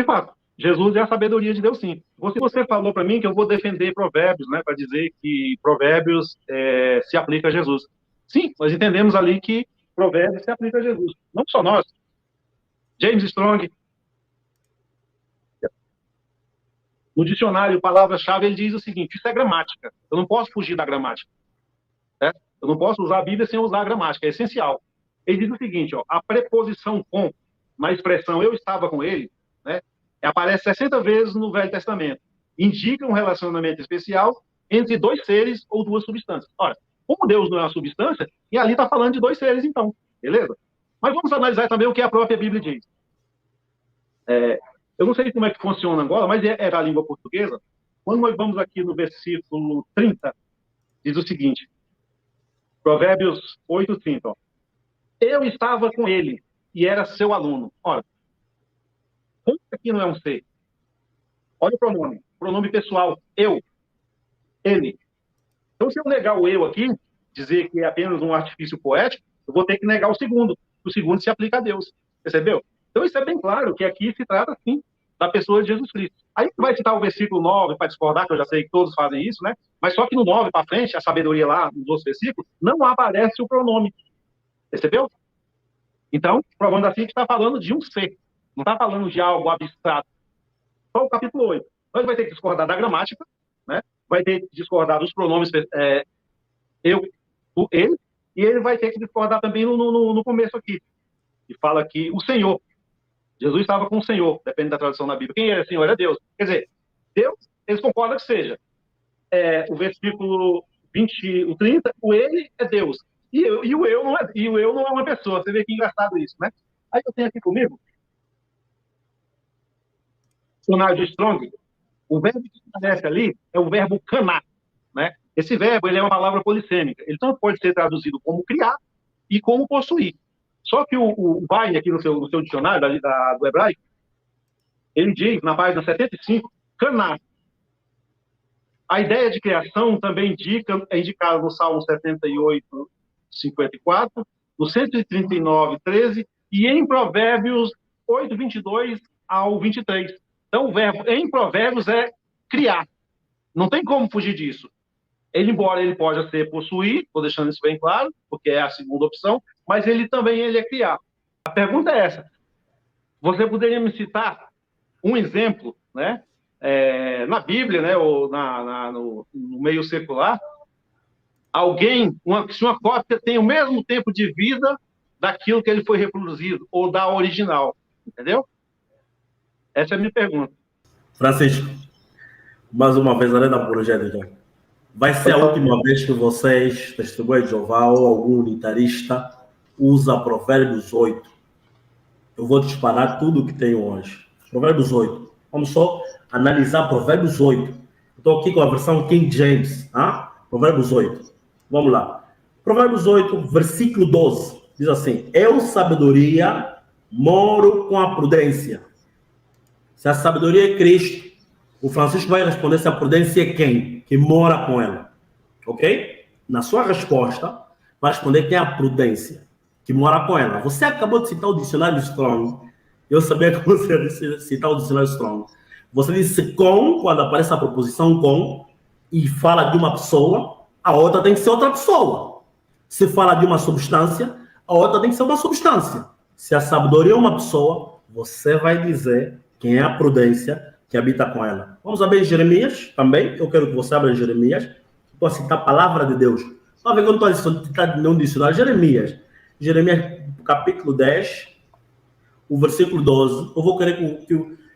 De fato, Jesus é a sabedoria de Deus, sim. Você falou para mim que eu vou defender Provérbios, né, para dizer que Provérbios se aplica a Jesus. Sim, nós entendemos ali que Provérbios se aplica a Jesus. Não só nós. James Strong, no dicionário, palavra-chave, ele diz o seguinte: isso é gramática. Eu não posso fugir da gramática. Né? Eu não posso usar a Bíblia sem usar a gramática, é essencial. Ele diz o seguinte, ó, a preposição com, na expressão eu estava com ele, né, aparece 60 vezes no Velho Testamento. Indica um relacionamento especial entre dois seres ou duas substâncias. Ora, como Deus não é uma substância, e ali está falando de dois seres, então, beleza? Mas vamos analisar também o que a própria Bíblia diz. Eu não sei como é que funciona agora, mas é da língua portuguesa. Quando nós vamos aqui no versículo 30, diz o seguinte, Provérbios 8:30, ó. Eu estava com ele e era seu aluno. Ora, como aqui não é um ser? Olha o pronome pessoal, eu, ele. Então, se eu negar o eu aqui, dizer que é apenas um artifício poético, eu vou ter que negar o segundo. O segundo se aplica a Deus. Percebeu? Então, isso é bem claro, que aqui se trata, sim, da pessoa de Jesus Cristo. Aí você vai citar o versículo 9 para discordar, que eu já sei que todos fazem isso, né? Mas só que no 9 para frente, a sabedoria lá, nos outros versículos, não aparece o pronome. Percebeu? Então, provando assim que está falando de um ser. Não está falando de algo abstrato. Só o capítulo 8. Então, ele vai ter que discordar da gramática, né? Vai ter que discordar dos pronomes eu, o, ele, e ele vai ter que discordar também no começo aqui, que fala que o Senhor, Jesus estava com o Senhor, depende da tradução da Bíblia. Quem é o Senhor? É Deus. Quer dizer, Deus, eles concordam que seja. O versículo 20, o 30, o ele é Deus. E o eu não é uma pessoa. Você vê que engraçado isso, né? Aí eu tenho aqui comigo o dicionário de Strong. O verbo que aparece ali é o verbo canar, né? Esse verbo, ele é uma palavra polissêmica. Ele tanto pode ser traduzido como criar e como possuir. Só que o Wein, aqui no seu dicionário do hebraico, ele diz, na página 75, canar. A ideia de criação também é indicada no Salmo 78, 54, no 139, 13, e em Provérbios 8, 22 ao 23. Então, o verbo em Provérbios é criar. Não tem como fugir disso. Embora ele possa ser possuir, estou deixando isso bem claro, porque é a segunda opção, mas ele também é criar. A pergunta é essa. Você poderia me citar um exemplo, né, na Bíblia, né, ou no meio secular, se uma cópia tem o mesmo tempo de vida daquilo que ele foi reproduzido, ou da original, entendeu? Essa é a minha pergunta. Francisco, mais uma vez, além da apologética, vai ser a última vez que vocês, testemunhas de Jeová ou algum unitarista, usa Provérbios 8. Eu vou disparar tudo que tenho hoje. Provérbios 8. Vamos só analisar Provérbios 8. Estou aqui com a versão King James. Provérbios 8. Vamos lá. Provérbios 8, versículo 12. Diz assim: eu, sabedoria, moro com a prudência. Se a sabedoria é Cristo, o Francisco vai responder se a prudência é quem? Que mora com ela. Ok? Na sua resposta, vai responder quem é a prudência que mora com ela. Você acabou de citar o dicionário Strong. Eu sabia que você ia citar o dicionário Strong. Você disse com, quando aparece a proposição com, e fala de uma pessoa, a outra tem que ser outra pessoa. Se fala de uma substância, a outra tem que ser uma substância. Se a sabedoria é uma pessoa, você vai dizer quem é a prudência que habita com ela. Vamos abrir Jeremias também. Eu quero que você abra Jeremias. Estou a citar a palavra de Deus. Só ver que eu não estou a citar nenhum dicionário. Jeremias, capítulo 10, o versículo 12. Eu vou querer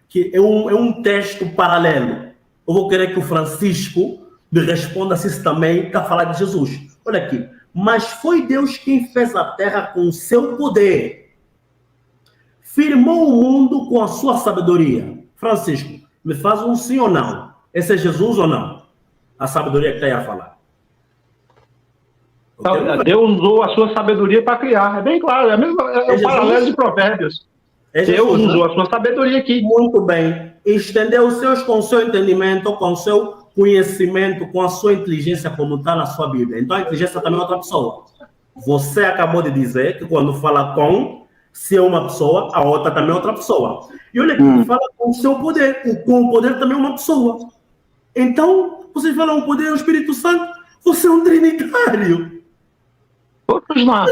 que é um texto paralelo. Eu vou querer que o Francisco me responda se isso também está a falar de Jesus. Olha aqui. Mas foi Deus quem fez a terra com o seu poder. Firmou o mundo com a sua sabedoria. Francisco, me faz um sim ou não. Esse é Jesus ou não? A sabedoria que está aí a falar. Deus usou a sua sabedoria para criar. É bem claro. É o paralelo de Provérbios. Deus usou a sua sabedoria aqui. Muito bem. Estendeu os seus com o seu entendimento, com o seu conhecimento, com a sua inteligência, como está na sua Bíblia. Então a inteligência também é outra pessoa. Você acabou de dizer que quando fala com, Se é uma pessoa, a outra também é outra pessoa. E olha aqui, fala com o seu poder. Com o poder também é uma pessoa. Então, vocês falam o poder do Espírito Santo, você é um trinitário. Pois não.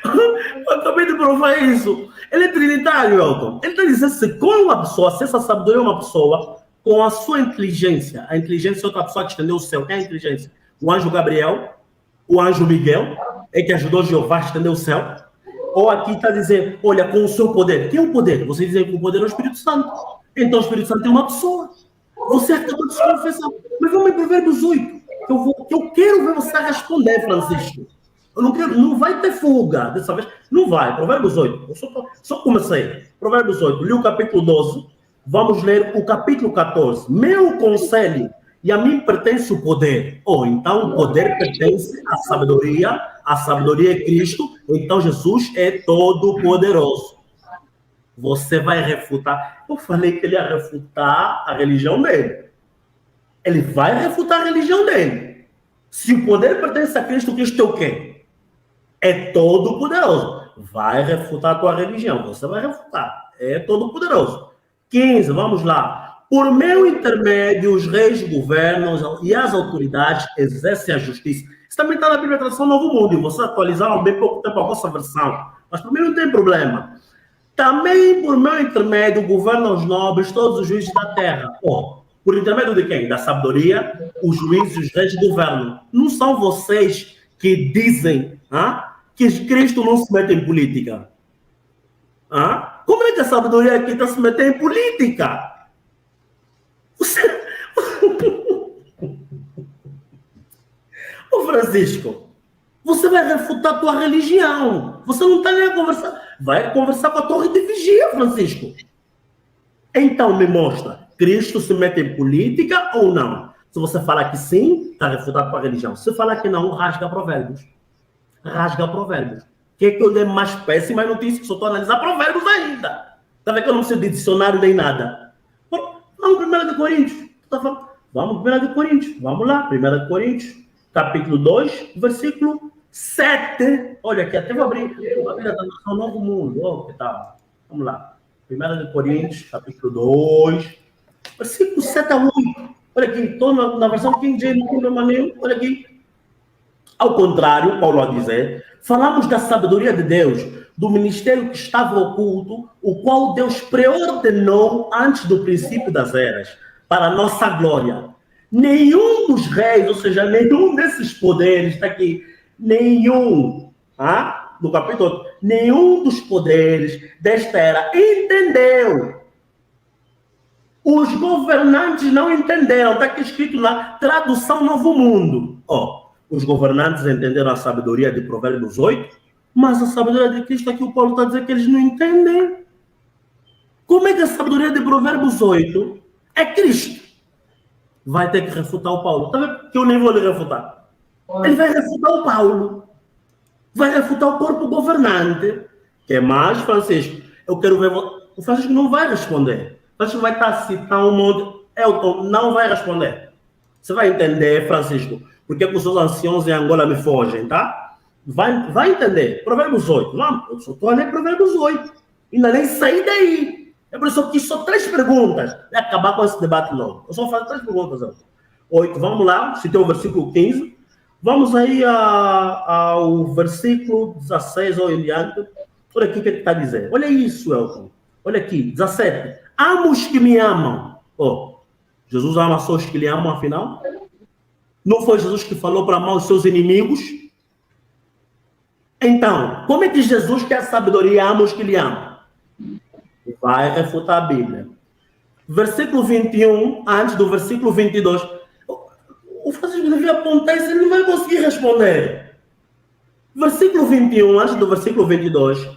Eu acabei de provar isso. Ele é trinitário, Elton. Ele está dizendo se com uma pessoa, se essa sabedoria é uma pessoa, com a sua inteligência, a inteligência é outra pessoa que estendeu o céu. Quem é a inteligência? O anjo Gabriel, o anjo Miguel, é que ajudou Jeová a estender o céu. Ou aqui está dizendo, olha, com o seu poder. Quem é o poder? Vocês dizem que o poder é o Espírito Santo. Então o Espírito Santo é uma pessoa. Você acabou de se confessar. Mas vamos em Provérbios 8. Eu quero ver você responder, Francisco. Eu não quero, não vai ter fuga dessa vez. Não vai. Provérbios 8. Eu só comecei. Provérbios 8. Li o capítulo 12. Vamos ler o capítulo 14. Meu conselho, e a mim pertence o poder. Então o poder pertence à sabedoria é Cristo, então Jesus é todo poderoso. Você vai refutar. Eu falei que ele ia refutar a religião dele. Ele vai refutar a religião dele. Se o poder pertence a Cristo, Cristo é o quê? É todo poderoso. Vai refutar a tua religião. Você vai refutar. É todo poderoso. 15, vamos lá. Por meu intermédio, os reis governam e as autoridades exercem a justiça. Isso também está na Bíblia Tradução Novo Mundo. E vocês atualizaram bem pouco tempo a vossa versão. Mas para mim não tem problema. Também por meu intermédio governam os nobres, todos os juízes da terra. Por intermédio de quem? Da sabedoria, os juízes e os reis governam. Não são vocês que dizem que Cristo não se mete em política. Como é que a sabedoria aqui está se metendo em política? Ô Francisco, você vai refutar a tua religião. Você não está nem a conversar. Vai conversar com a torre de vigia, Francisco. Então me mostra, Cristo se mete em política ou não? Se você falar que sim, está refutado a tua religião. Se falar que não, rasga Provérbios. Rasga Provérbios. Que eu dei mais péssimas notícias, só estou a analisar Provérbios ainda. Está vendo que eu não preciso de dicionário nem nada. Vamos 1 Coríntios. Vamos 1 Coríntios. Vamos lá, 1 Coríntios, capítulo 2, versículo 7. Olha aqui, até vou abrir a Bíblia da Nação Novo Mundo. Que tal? Vamos lá. 1 Coríntios, capítulo 2, versículo 7 a 8. Olha aqui, estou na versão King James, não tem problema nenhum. Olha aqui. Ao contrário, Paulo a dizer, falamos da sabedoria de Deus, do ministério que estava oculto, o qual Deus preordenou antes do princípio das eras, para a nossa glória. Nenhum dos reis, ou seja, nenhum desses poderes, está aqui, nenhum, no capítulo 8, nenhum dos poderes desta era entendeu. Os governantes não entenderam, está aqui escrito na tradução Novo Mundo. Os governantes entenderam a sabedoria de Provérbios 8, mas a sabedoria de Cristo, aqui o Paulo está dizendo que eles não entendem. Como é que a sabedoria de Provérbios 8 é Cristo? Vai ter que refutar o Paulo. Está vendo que eu nem vou lhe refutar? Ele vai refutar o Paulo. Vai refutar o corpo governante. Que é mais, Francisco? Eu quero ver... O Francisco não vai responder. O Francisco vai estar a citar um monte... Elton não vai responder. Você vai entender, Francisco, porque os seus anciãos em Angola me fogem, tá? Vai entender. Provérbios 8. Vamos, eu só estou a ler Provérbios 8. Ainda nem saí daí. É por isso que eu quis só 3 perguntas. Vai acabar com esse debate logo. Eu só vou fazer 3 perguntas. 8. Vamos lá. Se tem o versículo 15. Vamos aí ao versículo 16 ou em diante. Olha aqui o que ele está dizendo. Olha isso, Elton. Olha aqui. 17. Amo os que me amam. Jesus ama só os que lhe amam, afinal? Não foi Jesus que falou para amar os seus inimigos? Então, como é que Jesus, que é a sabedoria, ama os que lhe amam? Vai refutar a Bíblia. Versículo 21, antes do versículo 22. O Francisco devia apontar isso, ele não vai conseguir responder. Versículo 21, antes do versículo 22.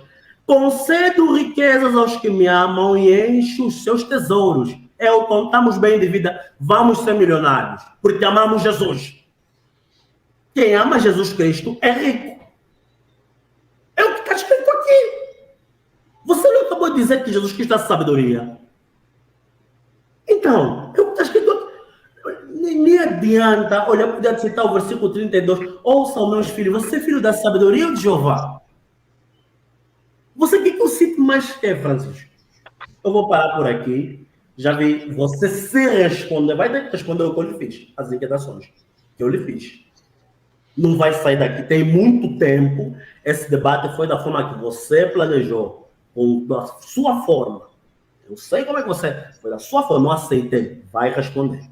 Concedo riquezas aos que me amam e encho os seus tesouros. Estamos bem de vida, vamos ser milionários, porque amamos Jesus. Quem ama Jesus Cristo é rico. É o que está escrito aqui. Você não acabou de dizer que Jesus Cristo é a sabedoria? Então, é o que está escrito aqui. Nem adianta, olha, eu podia citar o versículo 32. Ouçam, meus filhos, você é filho da sabedoria ou de Jeová? Você que eu sinto mais que, Francisco? Eu vou parar por aqui. Já vi você se responder. Vai ter que responder o que eu lhe fiz. As inquietações que eu lhe fiz. Não vai sair daqui. Tem muito tempo. Esse debate foi da forma que você planejou. Com a sua forma. Eu sei como é que você... Foi da sua forma. Não aceitei. Vai responder.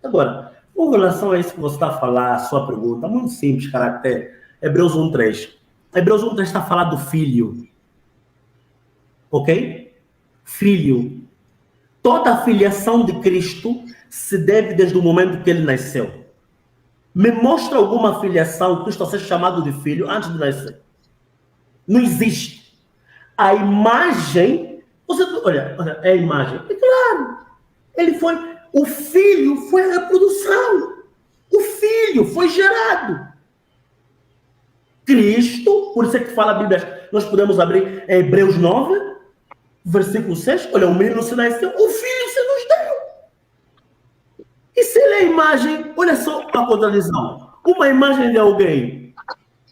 Agora, com relação a isso que você está a falar, a sua pergunta, muito simples, caráter. Hebreus 1:3. Hebreus 1:3 está a falar do filho. Ok? Filho. Toda a filiação de Cristo se deve desde o momento que ele nasceu. Me mostra alguma filiação que Cristo a ser chamado de filho antes de nascer. Não existe. A imagem... Olha, é a imagem. É claro. Ele foi... O filho foi a reprodução. O filho foi gerado. Cristo, por isso é que fala a Bíblia, nós podemos abrir Hebreus 9, versículo 6, olha, o menino se nasceu, o filho se nos deu. E se ele é a imagem, olha só a contradição. Uma imagem de alguém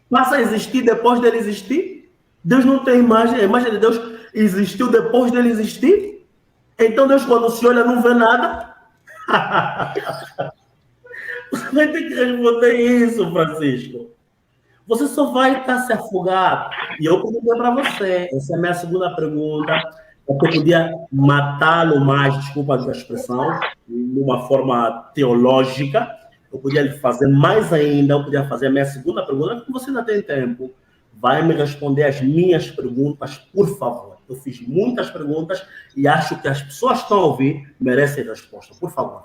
passa a existir depois dele existir? Deus não tem imagem, a imagem de Deus existiu depois dele existir? Então Deus, quando se olha, não vê nada? Você vai ter que responder isso, Francisco. Você só vai estar se afogado. E eu perguntei para você, essa é a minha segunda pergunta. Eu podia matá-lo mais, desculpa a expressão, de uma forma teológica. Eu podia lhe fazer mais ainda, eu podia fazer a minha segunda pergunta, porque você ainda tem tempo. Vai me responder as minhas perguntas, por favor. Eu fiz muitas perguntas e acho que as pessoas que estão a ouvir merecem resposta. Por favor.